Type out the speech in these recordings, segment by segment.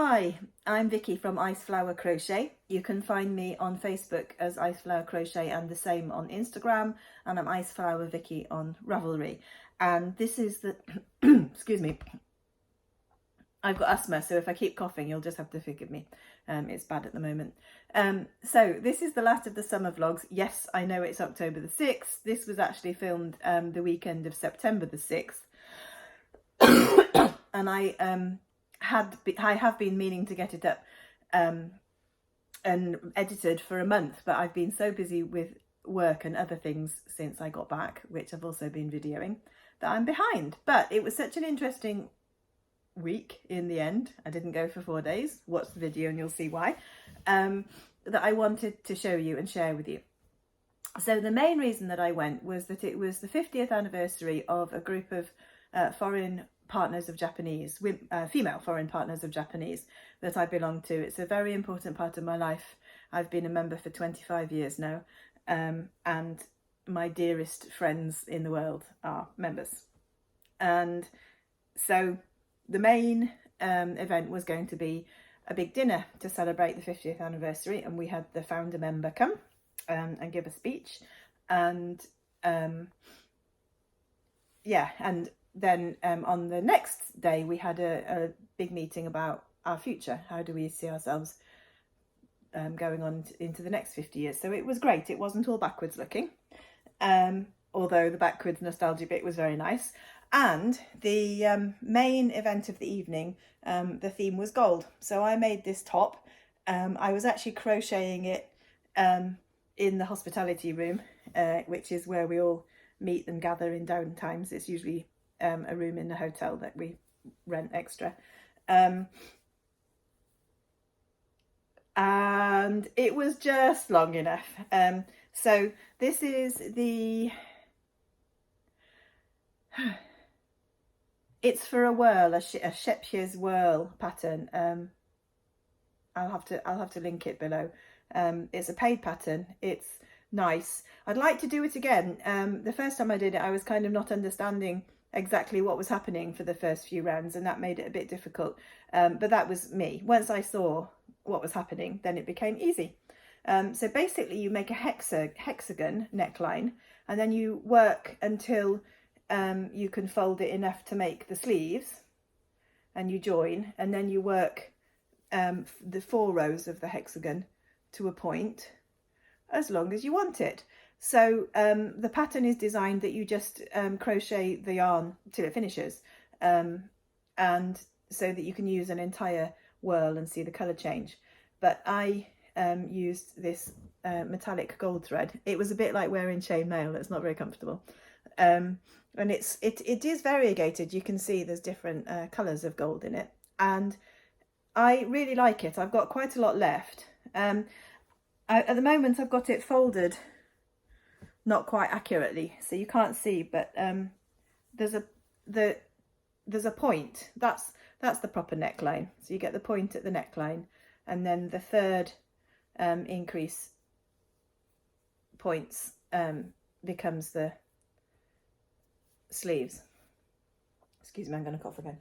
Hi, I'm Vicky from Ice Flower Crochet. You can find me on Facebook as Ice Flower Crochet and the same on Instagram, and I'm Ice Flower Vicky on Ravelry. And this is the, excuse me, I've got asthma, so if I keep coughing, you'll just have to forgive me. It's bad at the moment. So this is the last of the summer vlogs. Yes, I know it's October the 6th. This was actually filmed the weekend of September the 6th. And I have been meaning to get it up and edited for a month, but I've been so busy with work and other things since I got back, which I've also been videoing, that I'm behind. But it was such an interesting week in the end. I didn't go for 4 days. Watch the video and you'll see why. That I wanted to show you and share with you. So the main reason that I went was that it was the 50th anniversary of a group of foreign partners of Japanese, female foreign partners of Japanese that I belong to. It's a very important part of my life. I've been a member for 25 years now, and my dearest friends in the world are members. And so the main event was going to be a big dinner to celebrate the 50th anniversary, and we had the founder member come and give a speech, and then on the next day we had a big meeting about our future. How do we see ourselves going on into the next 50 years? So it was great. It wasn't all backwards looking, although the backwards nostalgia bit was very nice. And the main event of the evening, the theme was gold. So I made this top. I was actually crocheting it in the hospitality room, which is where we all meet and gather in downtimes. It's usually a room in the hotel that we rent extra. And it was just long enough. So this is the, it's for a whirl, a Shepshire's whirl pattern. I'll have to link it below. It's a paid pattern. It's nice. I'd like to do it again. The first time I did it, I was kind of not understanding exactly what was happening for the first few rounds, and that made it a bit difficult. But that was me. Once I saw what was happening, then it became easy. So basically you make a hexagon neckline, and then you work until you can fold it enough to make the sleeves, and you join, and then you work the 4 rows of the hexagon to a point as long as you want it. So the pattern is designed that you just crochet the yarn till it finishes, and so that you can use an entire whirl and see the colour change. But I used this metallic gold thread. It was a bit like wearing chainmail. It's not very comfortable, and it is variegated. You can see there's different colours of gold in it, and I really like it. I've got quite a lot left. At the moment I've got it folded not quite accurately, so you can't see, but there's a point. That's the proper neckline. So you get the point at the neckline, and then the third increase points becomes the sleeves. Excuse me, I'm going to cough again.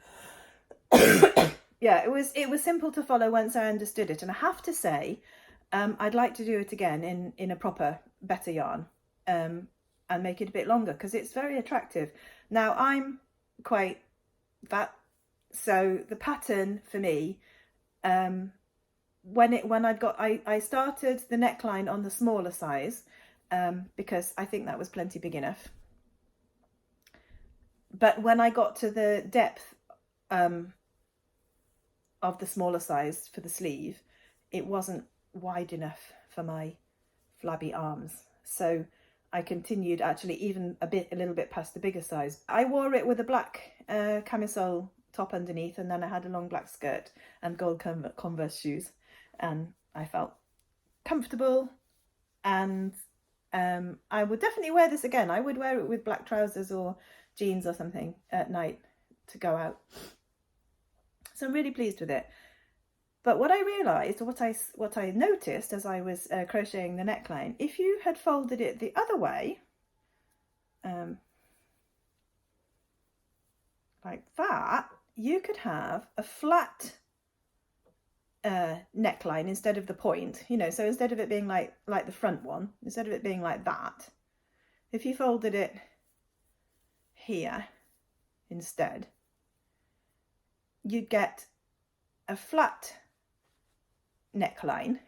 Yeah, it was simple to follow once I understood it, and I have to say I'd like to do it again in a proper, better yarn, and make it a bit longer, because it's very attractive. Now I'm quite fat, so the pattern for me, I started the neckline on the smaller size, because I think that was plenty big enough. But when I got to the depth of the smaller size for the sleeve, it wasn't wide enough for my flabby arms. So I continued actually even a little bit past the bigger size. I wore it with a black camisole top underneath, and then I had a long black skirt and gold Converse shoes, and I felt comfortable, and I would definitely wear this again. I would wear it with black trousers or jeans or something at night to go out. So I'm really pleased with it. But what I realised, what I noticed as I was crocheting the neckline, if you had folded it the other way, like that, you could have a flat neckline instead of the point, you know, so instead of it being like the front one, instead of it being like that, if you folded it here instead, you'd get a flat neckline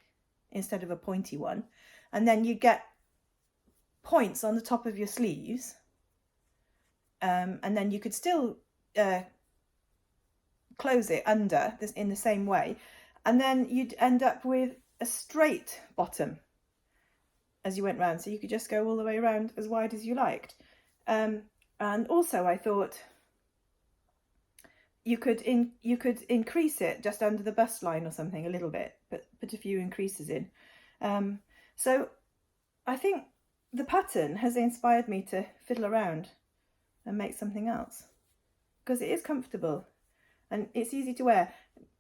instead of a pointy one, and then you get points on the top of your sleeves, and then you could still close it under this in the same way, and then you'd end up with a straight bottom as you went round, so you could just go all the way around as wide as you liked. And also I thought you could increase it just under the bust line or something a little bit, but put a few increases in. So I think the pattern has inspired me to fiddle around and make something else, because it is comfortable and it's easy to wear.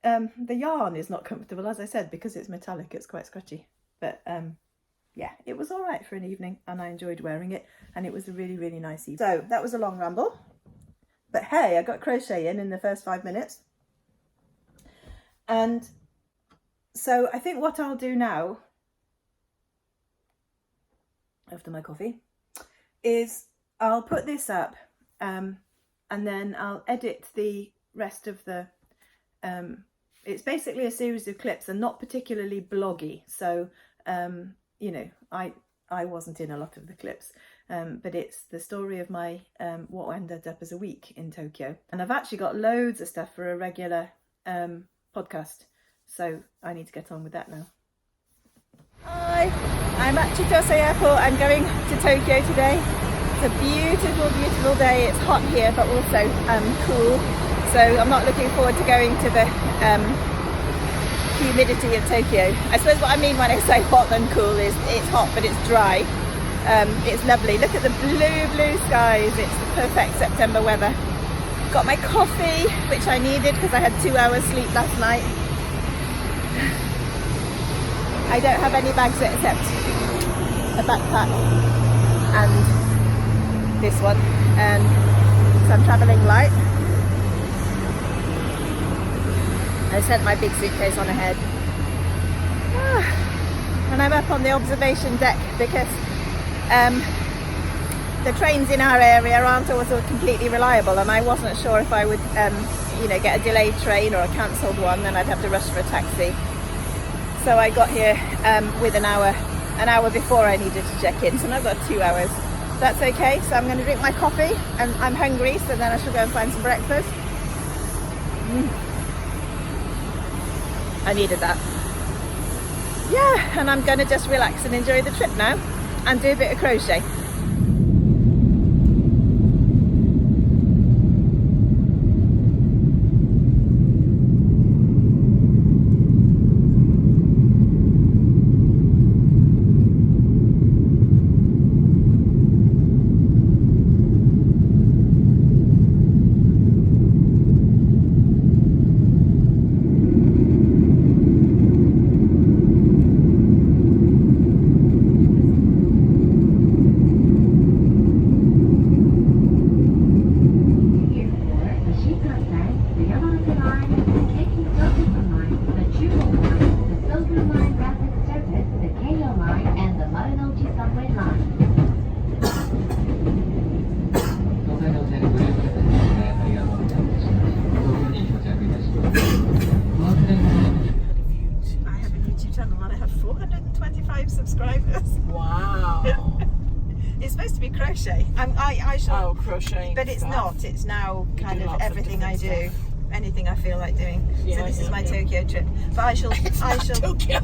The yarn is not comfortable, as I said, because it's metallic, it's quite scratchy, but yeah, it was all right for an evening and I enjoyed wearing it, and it was a really, really nice evening. So that was a long ramble, but hey, I got crochet in the first 5 minutes. And so I think what I'll do now, after my coffee, is I'll put this up and then I'll edit the rest of the it's basically a series of clips and not particularly bloggy, so you know, I wasn't in a lot of the clips, but it's the story of my what ended up as a week in Tokyo, and I've actually got loads of stuff for a regular podcast, so I need to get on with that now. Hi, I'm at Chitose Airport. I'm going to Tokyo today. It's a beautiful, beautiful day. It's hot here, but also cool. So I'm not looking forward to going to the humidity of Tokyo. I suppose what I mean when I say hot and cool is it's hot, but it's dry. It's lovely. Look at the blue skies. It's the perfect September weather. Got my coffee, which I needed because I had 2 hours sleep last night. I don't have any bags except a backpack and this one, and so I'm travelling light. I sent my big suitcase on ahead, and I'm up on the observation deck because the trains in our area aren't always completely reliable, and I wasn't sure if I would you know, get a delayed train or a cancelled one, then I'd have to rush for a taxi. So I got here with an hour before I needed to check in, so now I've got 2 hours. That's okay, so I'm going to drink my coffee, and I'm hungry, so then I shall go and find some breakfast. I needed that. Yeah, and I'm going to just relax and enjoy the trip now and do a bit of crochet. Subscribers. Wow. It's supposed to be crochet. I shall crochet, but it's stuff. Not. It's now kind of everything I do, stuff. Anything I feel like doing. Yeah, so this is my Tokyo trip. But I shall. Tokyo.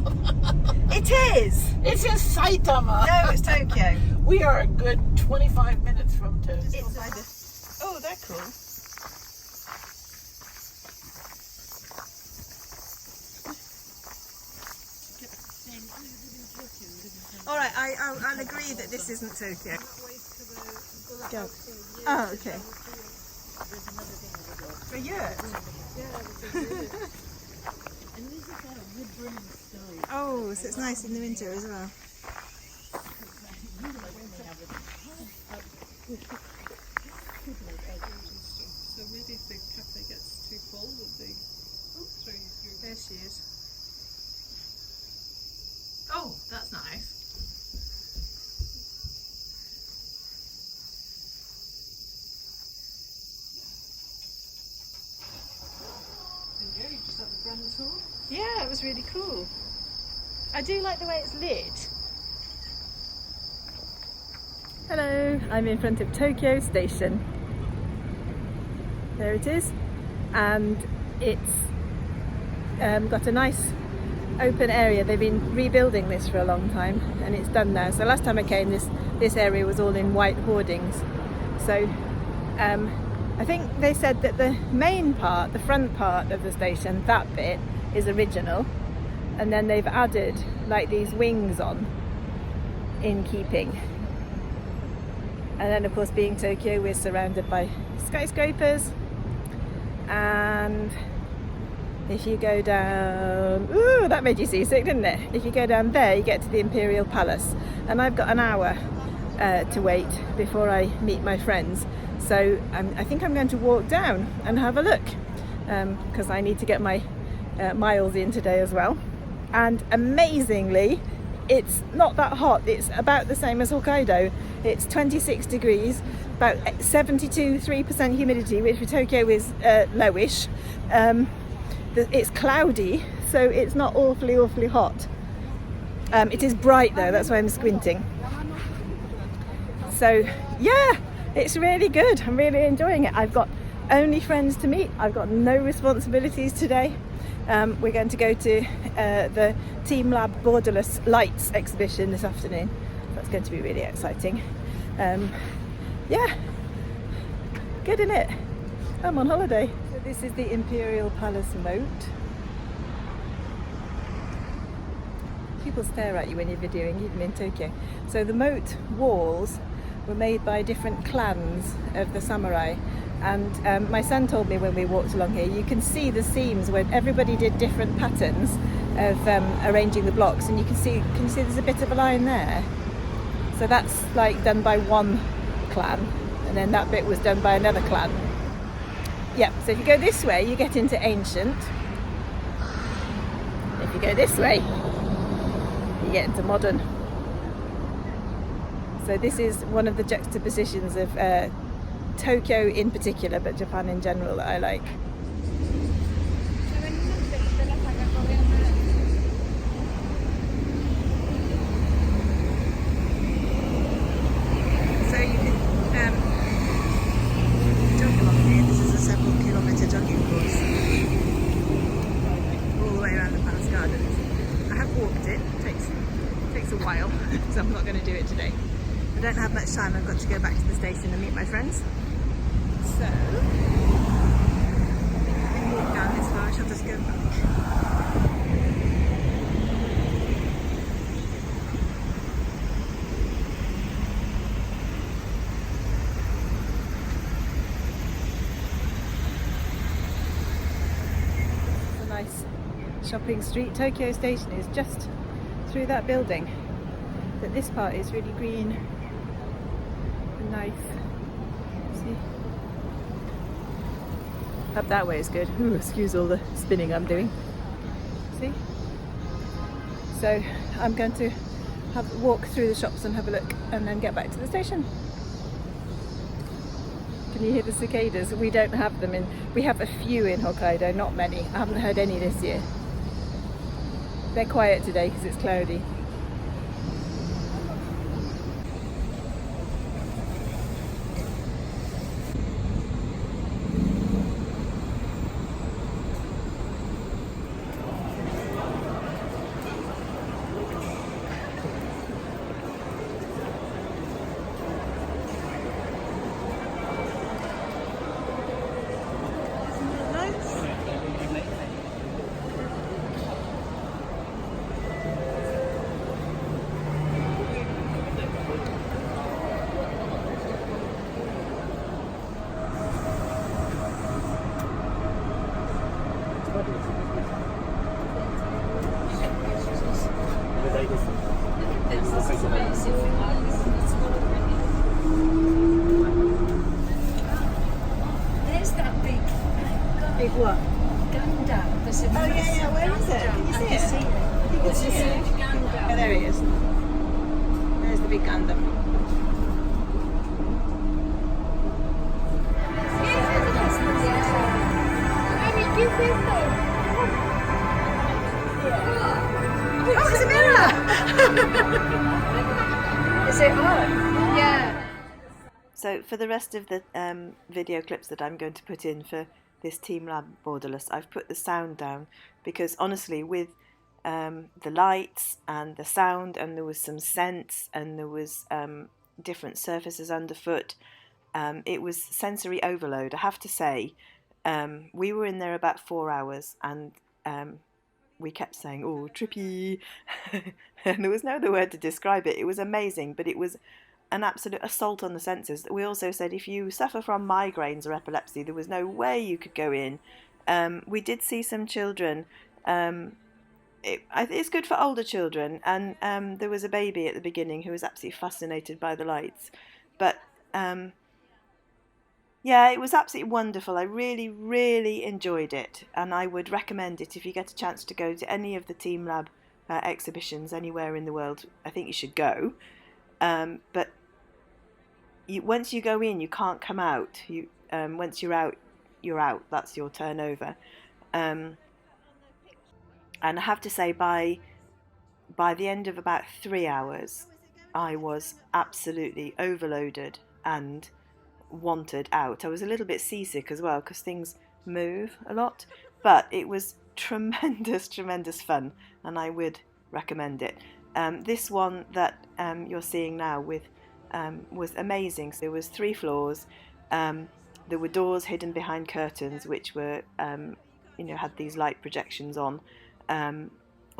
It is. It's in Saitama. No, it's Tokyo. We are a good 25 minutes from Tokyo. Oh, they're cool. All right, I'll agree that this isn't Tokyo. Go. Oh, okay. For yurt. Oh, so it's nice in the winter as well. So maybe if the cafe gets too full, would they throw you through? There she is. Oh, that's nice. There you go, you just had the grand tour. Yeah, it was really cool. I do like the way it's lit. Hello, I'm in front of Tokyo Station. There it is, and it's got a nice open area. They've been rebuilding this for a long time, and it's done now. So last time I came, this area was all in white hoardings. So I think they said that the main part, the front part of the station, that bit is original, and then they've added like these wings on in keeping. And then of course, being Tokyo, we're surrounded by skyscrapers, and if you go down, ooh, that made you seasick, didn't it? If you go down there, you get to the Imperial Palace, and I've got an hour to wait before I meet my friends. So I think I'm going to walk down and have a look, because I need to get my miles in today as well. And amazingly, it's not that hot. It's about the same as Hokkaido. It's 26 degrees, about 72.3% humidity, which for Tokyo is lowish. It's cloudy, so it's not awfully hot. It is bright though, that's why I'm squinting. So yeah, it's really good. I'm really enjoying it. I've got only friends to meet. I've got no responsibilities today. We're going to go to the TeamLab Borderless lights exhibition this afternoon. That's going to be really exciting. Yeah, good, isn't it? I'm on holiday. So this is the Imperial Palace moat. People stare at you when you're videoing, even in Tokyo. So the moat walls were made by different clans of the samurai, and my son told me when we walked along here, you can see the seams where everybody did different patterns of arranging the blocks, and you can see there's a bit of a line there. So that's like done by one clan, and then that bit was done by another clan. Yeah, so if you go this way, you get into ancient. If you go this way, you get into modern. So this is one of the juxtapositions of Tokyo in particular, but Japan in general, that I like. So you can jog along here. This is a several kilometre jogging course all the way around the Palace Gardens. I have walked it. It takes a while, so I'm not going to do it today. I don't have much time. I've got to go back to the station and meet my friends. So I can walk down this far. I shall just go back. It's a nice shopping street. Tokyo Station is just through that building, but this part is really green and nice. See? Up that way is good. Ooh, excuse all the spinning I'm doing. See? So I'm going to walk through the shops and have a look, and then get back to the station. Can you hear the cicadas? We don't have them we have a few in Hokkaido, not many. I haven't heard any this year. They're quiet today because it's cloudy. There's that big What? Gundam. There's a Oh yeah, where is it? Can you see it? You can see it. Gundam. There around them. Oh, it's a mirror! Is it on? Yeah. So for the rest of the video clips that I'm going to put in for this TeamLab Borderless, I've put the sound down because honestly, with the lights and the sound, and there was some scents, and there was different surfaces underfoot, it was sensory overload. I have to say, we were in there about 4 hours, and we kept saying, "Oh, trippy," and there was no other word to describe it. It was amazing, but it was an absolute assault on the senses. We also said if you suffer from migraines or epilepsy, there was no way you could go in. We did see some children. It's good for older children, and there was a baby at the beginning who was absolutely fascinated by the lights. But yeah, it was absolutely wonderful. I really, really enjoyed it, and I would recommend it if you get a chance to go to any of the TeamLab exhibitions anywhere in the world. I think you should go. But once you go in, you can't come out. Once you're out, you're out. That's your turnover. And I have to say, by the end of about 3 hours, I was absolutely overloaded and wanted out. I was a little bit seasick as well because things move a lot, but it was tremendous fun, and I would recommend it. This one that you're seeing now with was amazing. So there was 3 floors. There were doors hidden behind curtains, which were had these light projections on.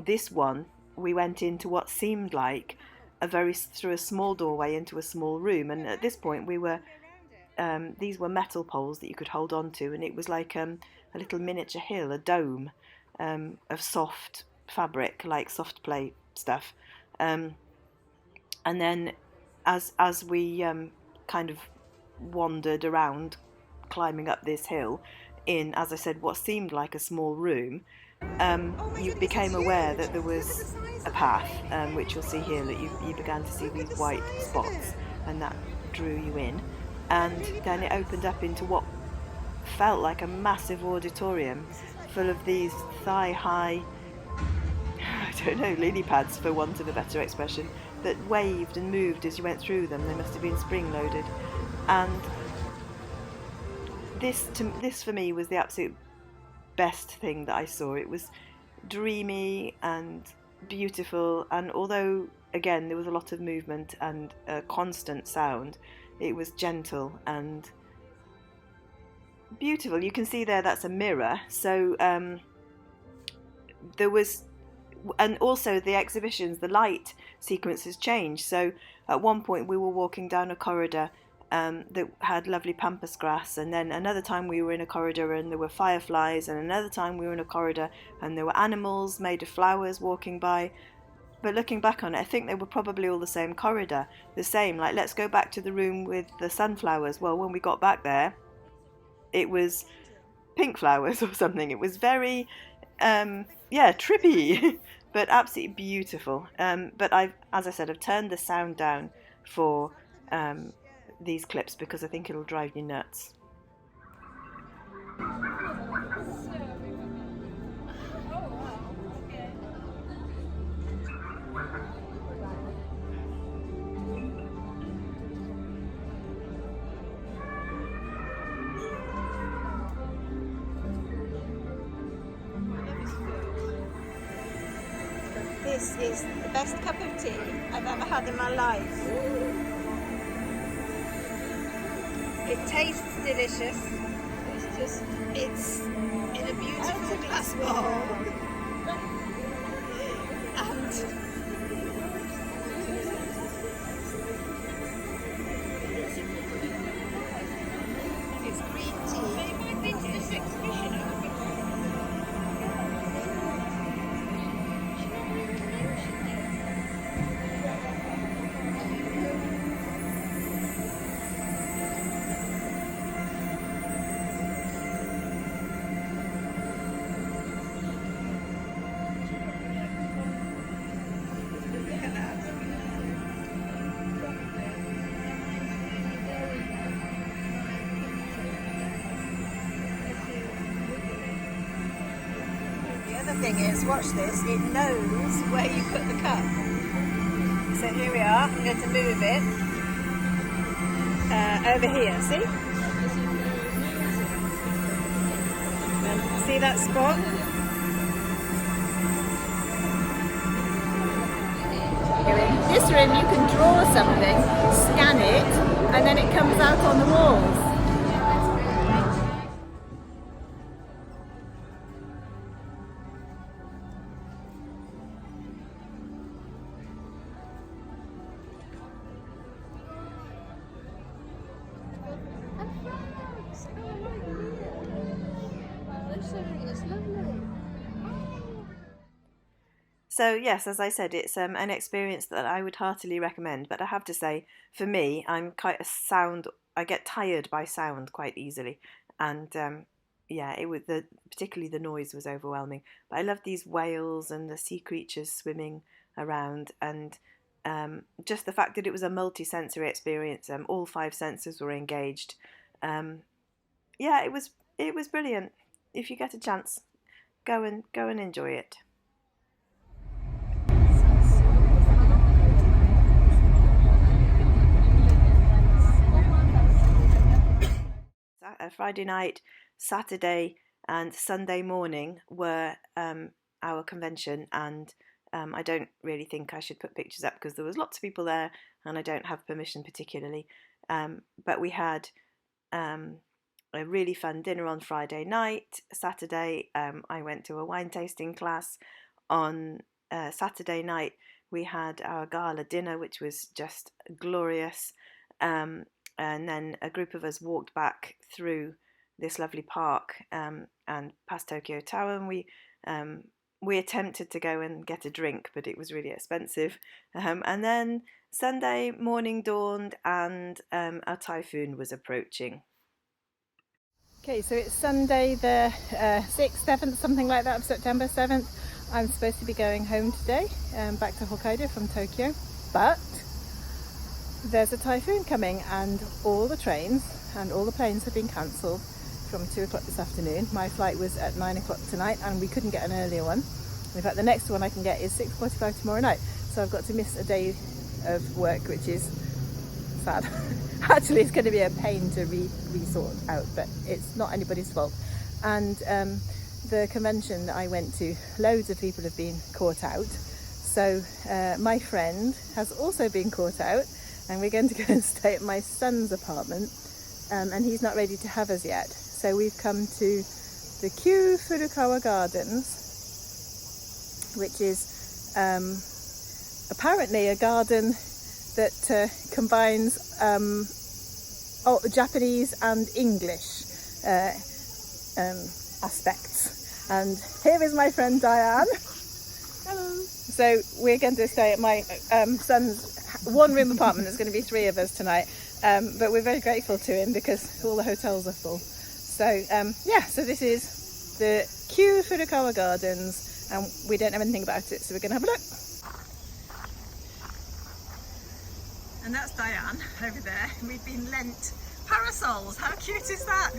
This one, we went into what seemed like through a small doorway into a small room, and at this point we were these were metal poles that you could hold on to, and it was like a little miniature hill, a dome of soft fabric, like soft play stuff. And then as we kind of wandered around climbing up this hill in, as I said, what seemed like a small room, you became aware that there was a path, which you'll see here, that you began to see these white spots, and that drew you in. And then it opened up into what felt like a massive auditorium full of these thigh-high, I don't know, lily pads, for want of a better expression, that waved and moved as you went through them. They must have been spring-loaded. And this for me was the absolute best thing that I saw. It was dreamy and beautiful, and although again there was a lot of movement and constant sound, it was gentle and beautiful. You can see there that's a mirror, so there was, and also the exhibitions, the light sequences changed. So at one point we were walking down a corridor that had lovely pampas grass, and then another time we were in a corridor and there were fireflies, and another time we were in a corridor and there were animals made of flowers walking by. But looking back on it, I think they were probably all the same corridor, the same, like, let's go back to the room with the sunflowers. Well, when we got back there, it was pink flowers or something. It was very, trippy, but absolutely beautiful. But as I said, I've turned the sound down for these clips because I think it'll drive you nuts. This is the best cup of tea I've ever had in my life. It tastes delicious. It's in a beautiful glass bowl. And it's green tea. But it might be to this exhibition. thing is, watch this, it knows where you put the cup. So here we are, I'm going to move it over here, see? And see that spot? In this room you can draw something, scan it, and then it comes out on the walls. So yes, as I said, it's an experience that I would heartily recommend. But I have to say, for me, I'm quite a sound. I get tired by sound quite easily, and yeah, particularly the noise was overwhelming. But I love these whales and the sea creatures swimming around, and just the fact that it was a multi-sensory experience. All 5 senses were engaged. Yeah, it was brilliant. If you get a chance, go and enjoy it. Friday night, Saturday and Sunday morning were our convention, and I don't really think I should put pictures up because there was lots of people there and I don't have permission particularly, but we had a really fun dinner on Friday night. Saturday I went to a wine tasting class. On Saturday night we had our gala dinner, which was just glorious. And then a group of us walked back through this lovely park and past Tokyo Tower, and we attempted to go and get a drink, but it was really expensive. And then Sunday morning dawned, and our typhoon was approaching. Okay, so it's Sunday the 6th, 7th, something like that, of September 7th. I'm supposed to be going home today, back to Hokkaido from Tokyo, but there's a typhoon coming and all the trains and all the planes have been cancelled from 2 o'clock this afternoon. My flight was at 9 o'clock tonight and we couldn't get an earlier one. In fact, the next one I can get is 6:45 tomorrow night. So I've got to miss a day of work, which is sad. Actually, it's going to be a pain to re-sort out, but it's not anybody's fault. And the convention that I went to, loads of people have been caught out. So my friend has also been caught out, and we're going to go and stay at my son's apartment, and he's not ready to have us yet. So we've come to the Q Furukawa Gardens, which is apparently a garden that combines Japanese and English aspects. And here is my friend Diane. Hello. So we're going to stay at my son's one-room apartment. There's going to be 3 of us tonight, but we're very grateful to him because all the hotels are full. So yeah, so this is the Q Furukawa Gardens, and we don't know anything about it, so we're going to have a look. And that's Diane over there. We've been lent parasols. How cute is that?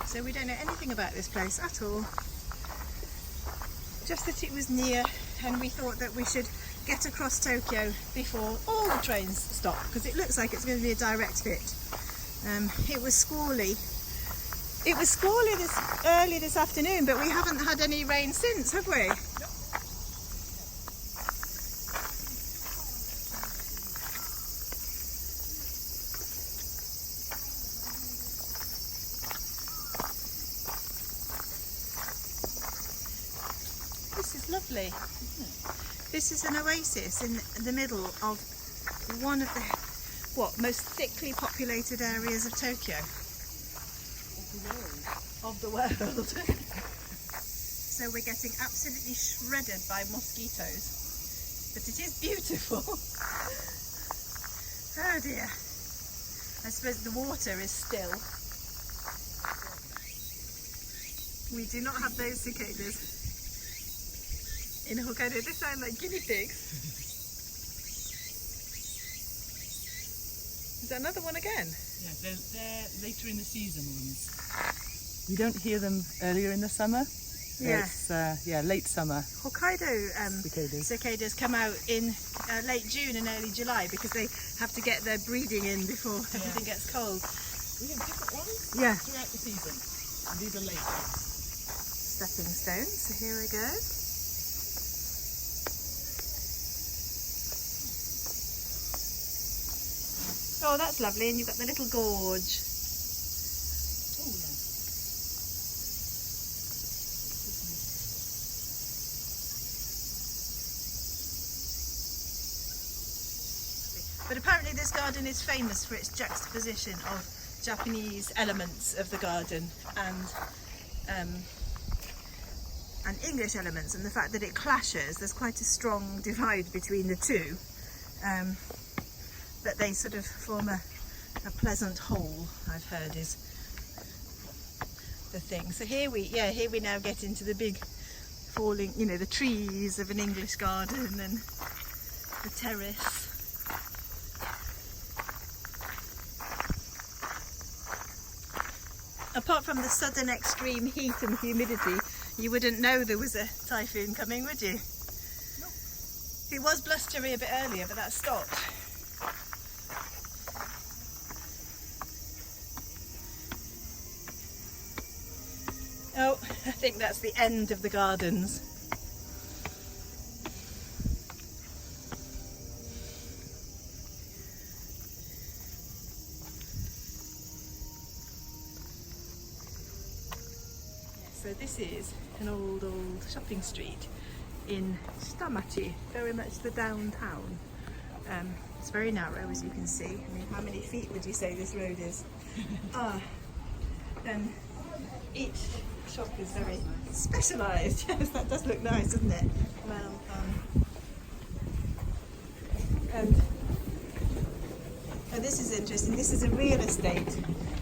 So we don't know anything about this place at all. Just that it was near, and we thought that we should get across Tokyo before all the trains stop, because it looks like it's going to be a direct hit. It was squally. It was squally early this afternoon, but we haven't had any rain since, have we? This is lovely, isn't it? This is an oasis in the middle of one of the most thickly populated areas of Tokyo. Of the world. So we're getting absolutely shredded by mosquitoes, but it is beautiful. Oh dear. I suppose the water is still. We do not have those cicadas in Hokkaido. They sound like guinea pigs. that another one again? Yeah, they're later in the season ones. You don't hear them earlier in the summer. Yeah. It's late summer. Hokkaido cicadas come out in late June and early July because they have to get their breeding in before everything gets cold. We have different ones throughout the season. And these are late. Stepping stones, so here we go. Oh, that's lovely, and you've got the little gorge. Oh, yeah. But apparently this garden is famous for its juxtaposition of Japanese elements of the garden and English elements, and the fact that it clashes. There's quite a strong divide between the two, but they sort of form a pleasant whole, I've heard is the thing. So here we now get into the big falling, you know, the trees of an English garden and the terrace. Apart from the sudden extreme heat and humidity, you wouldn't know there was a typhoon coming, would you? No. It was blustery a bit earlier, but that stopped. Oh, I think that's the end of the gardens. So this is an old shopping street in Shitamachi, very much the downtown. It's very narrow, as you can see. I mean, how many feet would you say this road is? And each shop is very specialised. Yes, that does look nice, doesn't it? Well, and this is interesting. This is a real estate.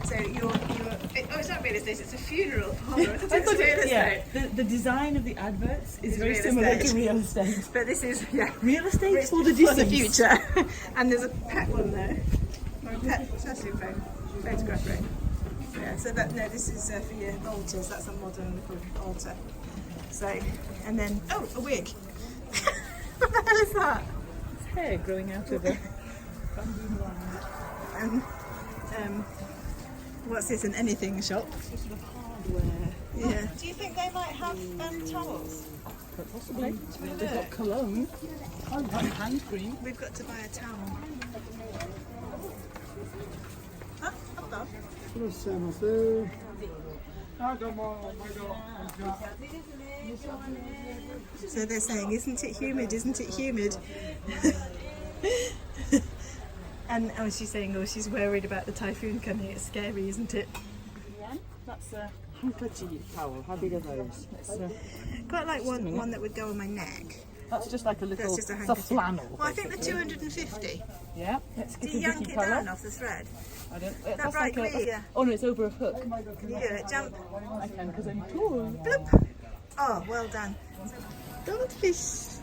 So it's not real estate, it's a funeral parlour. It's real estate. The design of the adverts is very real similar estate. to real estate. But this is, Real estate it's for the for the deceased. future. And there's a pet one there. Or a pet photograph frame. Yeah, so this is for your altars. That's a modern little altar. So, and then, oh, a wig. What the hell is that? It's hair growing out of it. What's this, an anything shop? Sort of hardware. Yeah. Do you think they might have towels? Possibly. They've got cologne. Hand cream. We've got to buy a towel. Huh? Hold on. So they're saying, isn't it humid? Isn't it humid? And she's saying, she's worried about the typhoon coming. It's scary, isn't it? That's a handkerchief towel. How big are those? Quite like one that would go on my neck. That's just like a little. Just a it's a handkerchief. flannel. Well, I think they're 250. Yeah. Let's Do get you a yank dicky it colour. down off the thread? I don't. That That's bright like green, yeah. Oh no, it's over a hook. Can you do it? Jump. I can because I'm tall. Bloop. Oh, well done. Goldfish.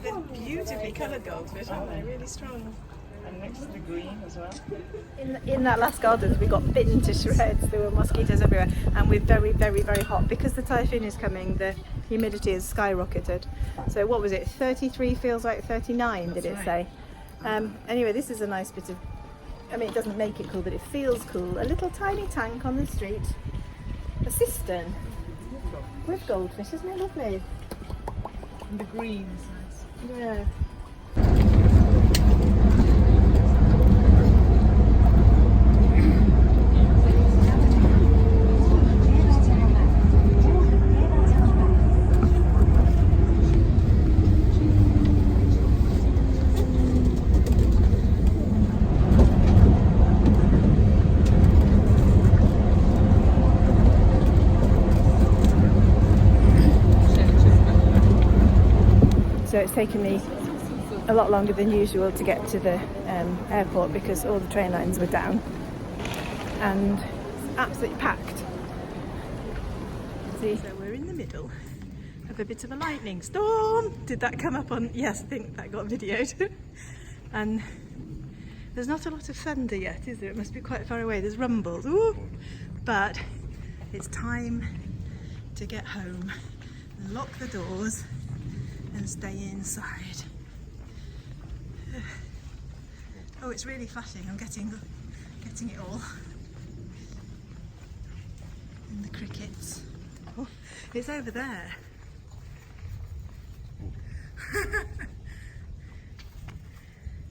They're beautifully coloured goldfish, aren't they? Really strong. And next to the green as well. In that last garden, we got bitten to shreds. There were mosquitoes everywhere, and we're very, very, very hot because the typhoon is coming. The humidity has skyrocketed. So what was it? 33 feels like 39. Did it say? Anyway, this is a nice bit of. I mean, it doesn't make it cool, but it feels cool. A little tiny tank on the street. A cistern with goldfish, isn't it lovely? And the greens. Yeah. So it's taken me a lot longer than usual to get to the airport because all the train lines were down and it's absolutely packed. See, so we're in the middle of of a bit of a lightning storm. Did that come up on? Yes, I think that got videoed. And there's not a lot of thunder yet, is there? It must be quite far away. There's rumbles. Ooh. But it's time to get home and lock the doors and stay inside. Oh, it's really flashing. I'm getting it all. And the crickets. Oh, it's over there.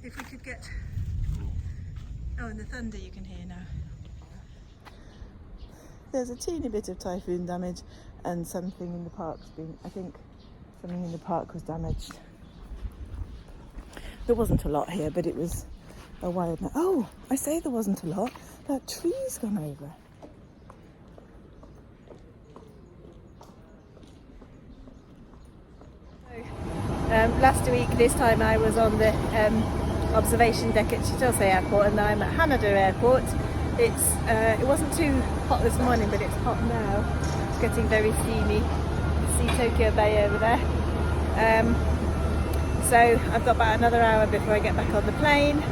If we could get... Oh, and the thunder you can hear now. There's a teeny bit of typhoon damage and something in the park's been... I think something in the park was damaged. There wasn't a lot here, but it was a while now. Oh, I say there wasn't a lot. That tree's gone over. Last week, this time I was on the observation deck at Chitose Airport, and now I'm at Haneda Airport. It wasn't too hot this morning, but it's hot now. It's getting very steamy. You see Tokyo Bay over there. So I've got about another hour before I get back on the plane.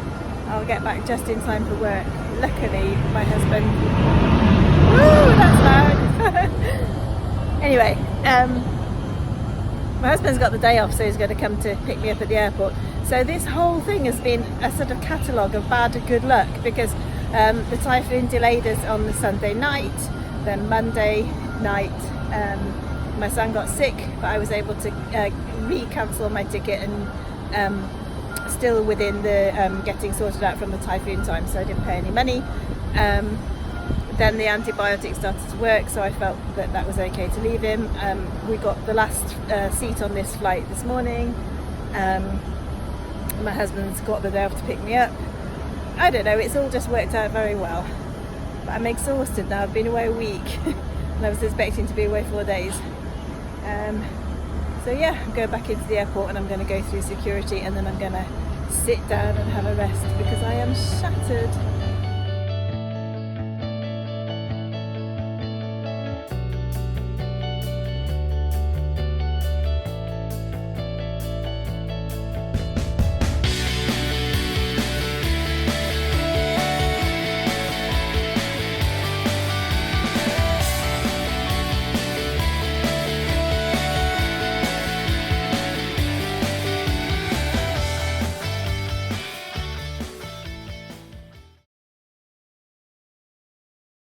I'll get back just in time for work. Luckily, my husband... Woo, that's loud! Anyway, my husband's got the day off, so he's going to come to pick me up at the airport. So this whole thing has been a sort of catalogue of bad and good luck, because the typhoon delayed us on the Sunday night. Then Monday night, my son got sick, but I was able to re-cancel my ticket and still within the getting sorted out from the typhoon time, so I didn't pay any money. Then the antibiotics started to work, so I felt that that was okay to leave him. We got the last seat on this flight this morning. My husband's got the day off to pick me up. I don't know, it's all just worked out very well. But I'm exhausted now. I've been away a week and I was expecting to be away 4 days. So yeah, I'm going back into the airport and I'm going to go through security, and then I'm going to sit down and have a rest because I am shattered.